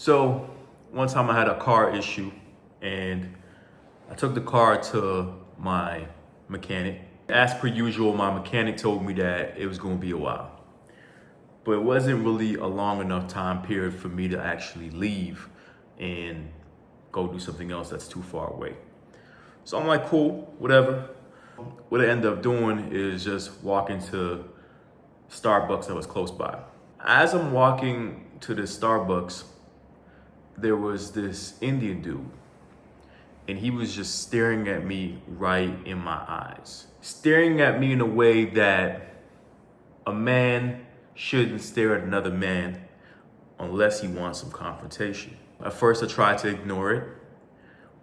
So one time I had a car issue and I took the car to my mechanic. As per usual, my mechanic told me that it was going to be a while, but it wasn't really a long enough time period for me to actually leave and go do something else that's too far away. So I'm like, cool, whatever. What I ended up doing is just walking to Starbucks that was close by. As I'm walking to the Starbucks, there was this Indian dude, and he was just staring at me right in my eyes. Staring at me in a way that a man shouldn't stare at another man unless he wants some confrontation. At first I tried to ignore it,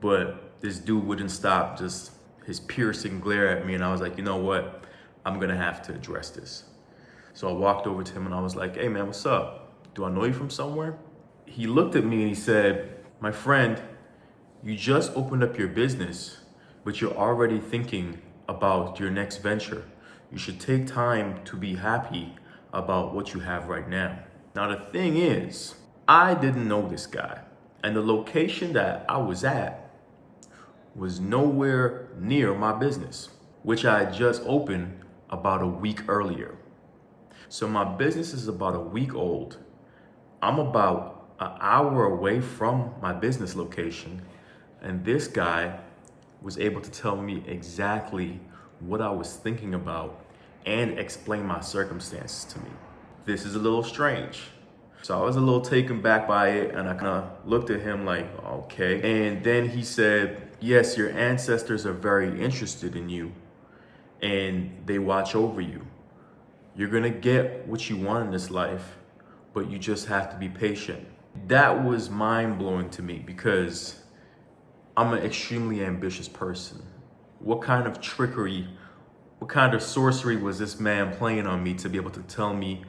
but this dude wouldn't stop just his piercing glare at me, and I was like, you know what? I'm gonna have to address this. So I walked over to him and I was like, hey man, what's up? Do I know you from somewhere? He looked at me and he said, my friend, you just opened up your business, but you're already thinking about your next venture. You should take time to be happy about what you have right now. Now the thing is, I didn't know this guy, and the location that I was at was nowhere near my business, which I had just opened about a week earlier. So my business is about a week old. I'm about an hour away from my business location, and this guy was able to tell me exactly what I was thinking about and explain my circumstances to me. This is a little strange. So I was a little taken back by it, and I kind of looked at him like, okay. And then he said, yes, your ancestors are very interested in you and they watch over you. You're gonna get what you want in this life, but you just have to be patient. That was mind-blowing to me because I'm an extremely ambitious person. What kind of trickery, what kind of sorcery was this man playing on me to be able to tell me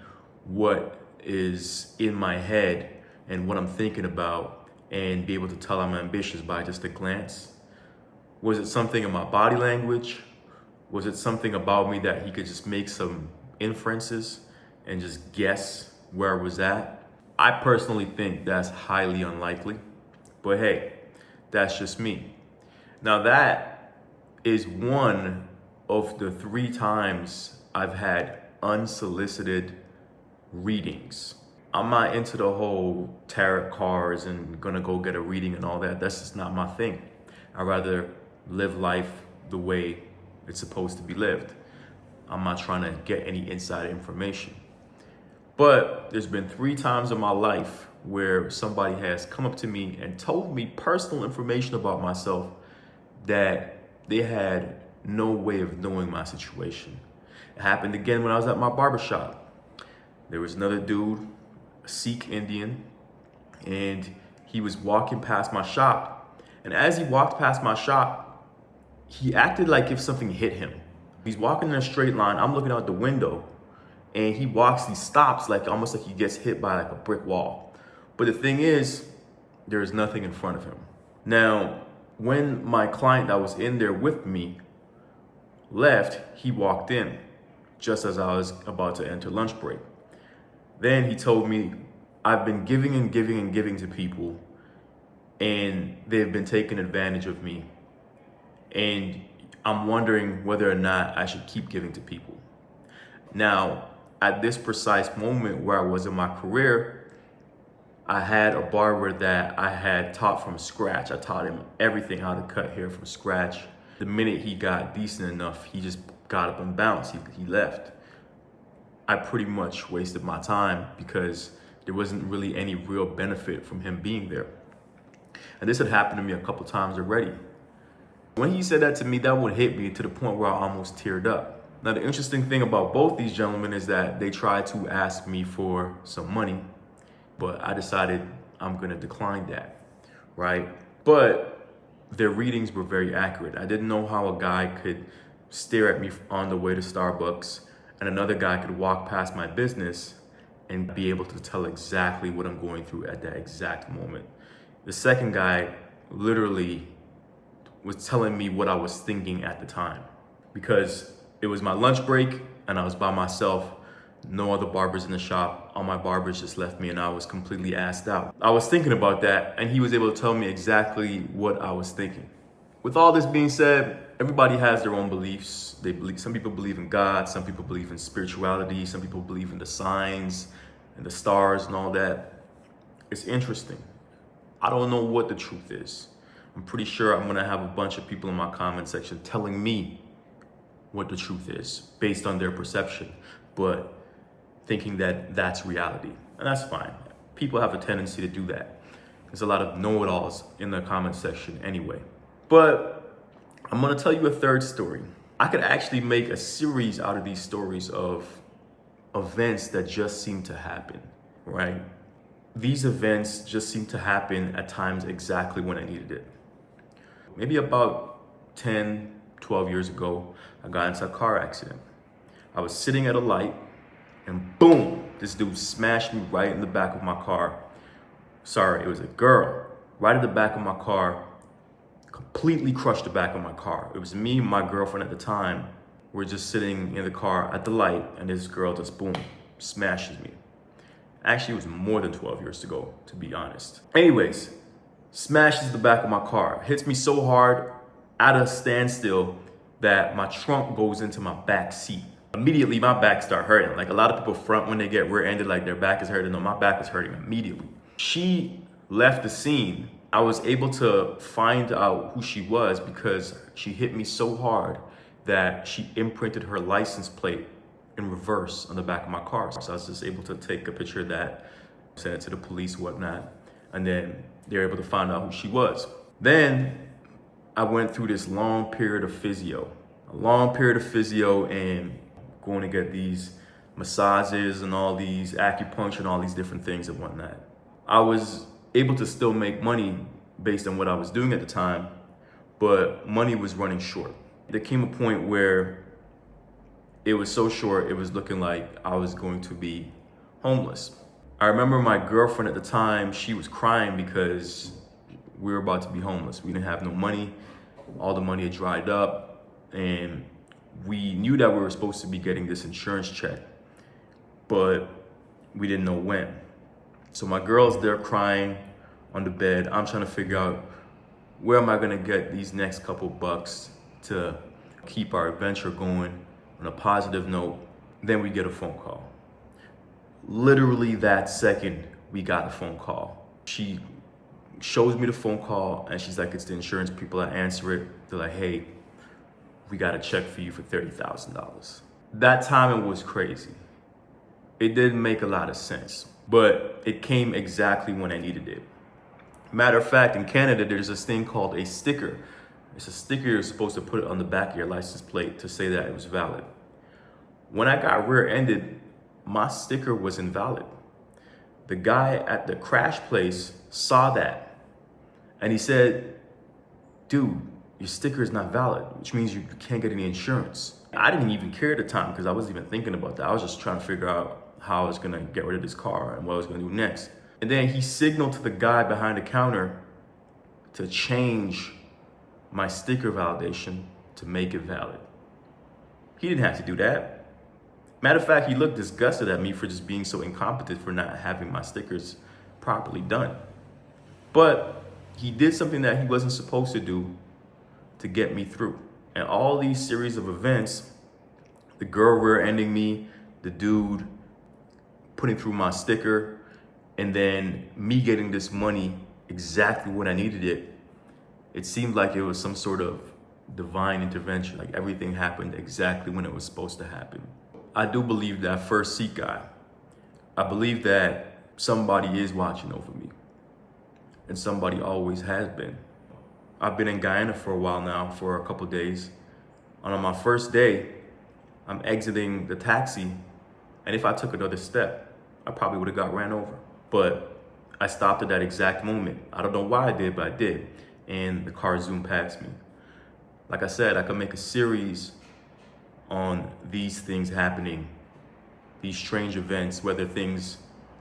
what is in my head and what I'm thinking about, and be able to tell I'm ambitious by just a glance? Was it something in my body language? Was it something about me that he could just make some inferences and just guess where I was at? I personally think that's highly unlikely, but hey, that's just me. Now that is one of the 3 times I've had unsolicited readings. I'm not into the whole tarot cards and gonna go get a reading and all that. That's just not my thing. I'd rather live life the way it's supposed to be lived. I'm not trying to get any inside information. But there's been 3 times in my life where somebody has come up to me and told me personal information about myself that they had no way of knowing my situation. It happened again when I was at my barbershop. There was another dude, a Sikh Indian, and he was walking past my shop. And as he walked past my shop, he acted like if something hit him. He's walking in a straight line. I'm looking out the window, and he stops like almost like he gets hit by like a brick wall. But the thing is, there's nothing in front of him. Now, when my client that was in there with me left, he walked in just as I was about to enter lunch break. Then he told me, I've been giving and giving and giving to people, and they've been taking advantage of me. And I'm wondering whether or not I should keep giving to people. Now, at this precise moment where I was in my career, I had a barber that I had taught from scratch. I taught him everything, how to cut hair from scratch. The minute he got decent enough, he just got up and bounced. He left. I pretty much wasted my time because there wasn't really any real benefit from him being there. And this had happened to me a couple times already. When he said that to me, that would hit me to the point where I almost teared up. Now, the interesting thing about both these gentlemen is that they tried to ask me for some money, but I decided I'm gonna decline that, right? But their readings were very accurate. I didn't know how a guy could stare at me on the way to Starbucks and another guy could walk past my business and be able to tell exactly what I'm going through at that exact moment. The second guy literally was telling me what I was thinking at the time, because it was my lunch break and I was by myself. no other barbers in the shop. All my barbers just left me and I was completely assed out. I was thinking about that and he was able to tell me exactly what I was thinking. With all this being said, everybody has their own beliefs. Some people believe in God, some people believe in spirituality, some people believe in the signs and the stars and all that. It's interesting. I don't know what the truth is. I'm pretty sure I'm gonna have a bunch of people in my comment section telling me what the truth is based on their perception, but thinking that that's reality. And that's fine. People have a tendency to do that. There's a lot of know-it-alls in the comment section anyway. But I'm gonna tell you a third story. I could actually make a series out of these stories of events that just seem to happen, right? These events just seem to happen at times exactly when I needed it. Maybe about 10, 12 years ago, I got into a car accident. I was sitting at a light and boom, this dude smashed me right in the back of my car. Sorry, it was a girl, right at the back of my car, completely crushed the back of my car. It was me and my girlfriend at the time. We're just sitting in the car at the light and this girl just boom, smashes me. Actually, it was more than 12 years ago, to be honest. Anyways, smashes the back of my car, hits me so hard at a standstill that my trunk goes into my back seat. Immediately, my back started hurting. Like a lot of people front when they get rear-ended, like their back is hurting. No, my back was hurting immediately. She left the scene. I was able to find out who she was because she hit me so hard that she imprinted her license plate in reverse on the back of my car. So I was just able to take a picture of that, send it to the police, whatnot, and then they were able to find out who she was. Then I went through this long period of physio, and going to get these massages and all these acupuncture and all these different things and whatnot. I was able to still make money based on what I was doing at the time, but money was running short. There came a point where it was so short, it was looking like I was going to be homeless. I remember my girlfriend at the time, she was crying because we were about to be homeless. We didn't have no money. All the money had dried up and we knew that we were supposed to be getting this insurance check, but we didn't know when. So my girl's there crying on the bed. I'm trying to figure out where am I gonna get these next couple bucks to keep our adventure going on a positive note. Then we get a phone call. Literally that second, we got a phone call. She shows me the phone call and she's like, it's the insurance people. I answer it. They're like, hey, we got a check for you for $30,000. That timing was crazy. It didn't make a lot of sense, but it came exactly when I needed it. Matter of fact, in Canada, there's this thing called a sticker. It's a sticker you're supposed to put on the back of your license plate to say that it was valid. When I got rear-ended, my sticker was invalid. The guy at the crash place saw that and he said, dude, your sticker is not valid, which means you can't get any insurance. I didn't even care at the time because I wasn't even thinking about that. I was just trying to figure out how I was gonna get rid of this car and what I was gonna do next. And then he signaled to the guy behind the counter to change my sticker validation to make it valid. He didn't have to do that. Matter of fact, he looked disgusted at me for just being so incompetent for not having my stickers properly done. But he did something that he wasn't supposed to do to get me through. And all these series of events, the girl rear-ending me, the dude putting through my sticker, and then me getting this money exactly when I needed it, it seemed like it was some sort of divine intervention, like everything happened exactly when it was supposed to happen. I do believe that first seat guy. I believe that somebody is watching over me, and somebody always has been. I've been in Guyana for a while now, for a couple days. And on my first day, I'm exiting the taxi, and if I took another step, I probably would have got ran over. But I stopped at that exact moment. I don't know why I did, but I did. And the car zoomed past me. Like I said, I could make a series on these things happening, these strange events, whether things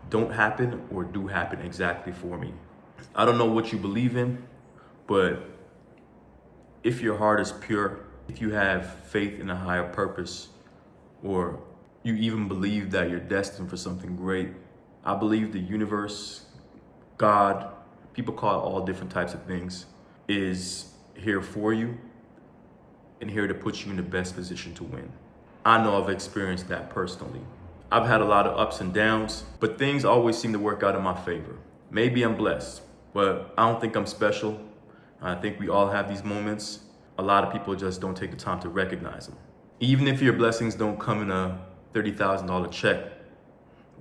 don't happen or do happen exactly for me. I don't know what you believe in, but if your heart is pure, if you have faith in a higher purpose, or you even believe that you're destined for something great. I believe the universe, God, people call it all different types of things, is here for you and here to put you in the best position to win. I know I've experienced that personally. I've had a lot of ups and downs, but things always seem to work out in my favor. Maybe I'm blessed, but I don't think I'm special. I think we all have these moments. A lot of people just don't take the time to recognize them. Even if your blessings don't come in a $30,000 check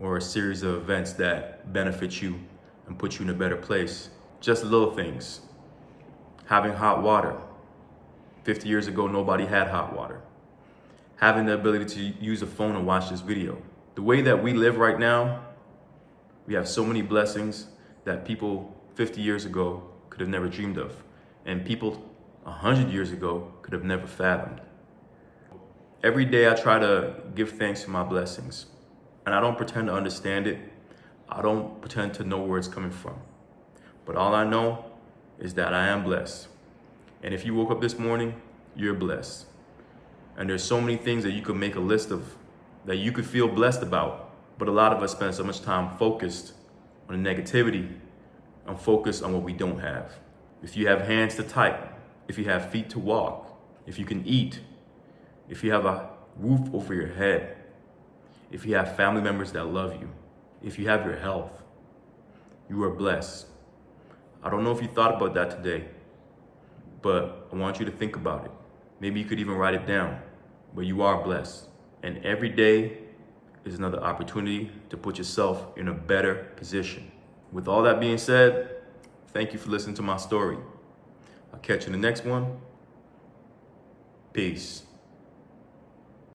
or a series of events that benefit you and put you in a better place, just little things. Having hot water. 50 years ago, nobody had hot water. Having the ability to use a phone and watch this video. The way that we live right now, we have so many blessings that people 50 years ago could have never dreamed of, and people 100 years ago could have never fathomed. Every day I try to give thanks for my blessings, and I don't pretend to understand it. I don't pretend to know where it's coming from. But all I know is that I am blessed. And if you woke up this morning, you're blessed. And there's so many things that you could make a list of that you could feel blessed about. But a lot of us spend so much time focused on the negativity and focused on what we don't have. If you have hands to type, if you have feet to walk, if you can eat, if you have a roof over your head, if you have family members that love you, if you have your health, you are blessed. I don't know if you thought about that today, but I want you to think about it. Maybe you could even write it down, but you are blessed. And every day is another opportunity to put yourself in a better position. With all that being said, thank you for listening to my story. I'll catch you in the next one. Peace.